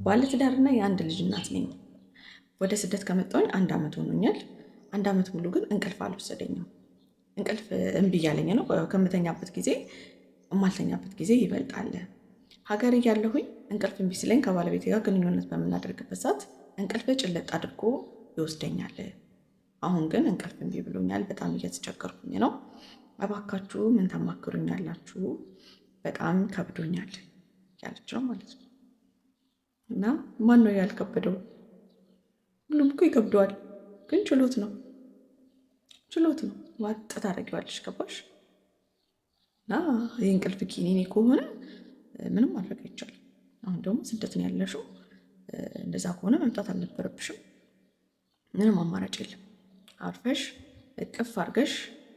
ባለትዳርና የአንድ ልጅ እናት ነኝ። ወደ ስደት ከመጣሁኝ 1 ዓመት ሆኖኛል። 1 ዓመት ሙሉ ግን እንቅልፍ አልወሰደኝም። እንቅልፍ እምቢ እያለኝ ነው። ከምተኛበት ጊዜ የማልተኛበት ጊዜ ይበልጣል። ሀገር እያለሁኝ እንቅልፍ እምቢ ሲለኝ ከባለቤቴ ጋር ግንኙነት በምናደርግበት ሰዓት እንቅልፍ ጭልጥ አድርጎ ይወስደኛል። አሁን ግን እንቅልፍ እምቢ ብሎኛል። በጣም እየተቸገርኩኝ ነው። እባካችሁ ምን ታማክሩኛላችሁ? በጣም ከብዶኛል ያለች ነው ማለት ነው። እና ማን ነው ያልከበደው? ሁሉም እኮ ይከብደዋል፣ ግን ችሎት ነው ዋጥ ታደርጊዋለሽ። ገባሽ? እና የእንቅልፍ ኪኒኔ ከሆነ ምንም ማድረግ አይቻልም። አሁን ደግሞ ስደት ነው ያለሽው። እንደዛ ከሆነ መምጣት አልነበረብሽም። ምንም አማራጭ የለም። አርፈሽ እቅፍ አድርገሽ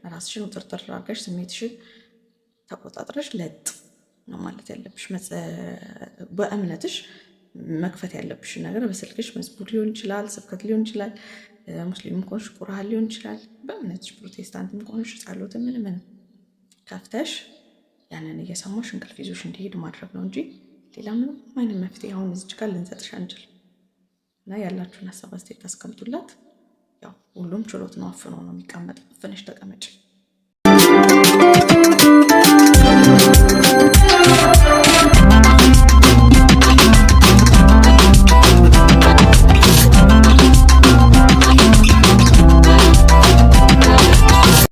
ራስሽን ውጥርጥር አድርገሽ ስሜትሽን ተቆጣጥረሽ ለጥ ነው ማለት ያለብሽ። በእምነትሽ መክፈት ያለብሽን ነገር በስልክሽ መዝሙር ሊሆን ይችላል፣ ስብከት ሊሆን ይችላል፣ ሙስሊም ከሆንሽ ቁርአን ሊሆን ይችላል፣ በእምነትሽ ፕሮቴስታንትም ከሆንሽ ጸሎት ምንም ከፍተሽ ያንን እየሰማሽ እንቅልፍ ይዞሽ እንዲሄድ ማድረግ ነው እንጂ ሌላ ምንም አይነት መፍትሄ አሁን እዚች ጋር ልንሰጥሽ አንችልም። እና ያላችሁን ሀሳብ አስተያየት አስቀምጡላት። ያው ሁሉም ችሎት ነው፣ አፍኖ ነው የሚቀመጥ። አፍነሽ ተቀመጭ።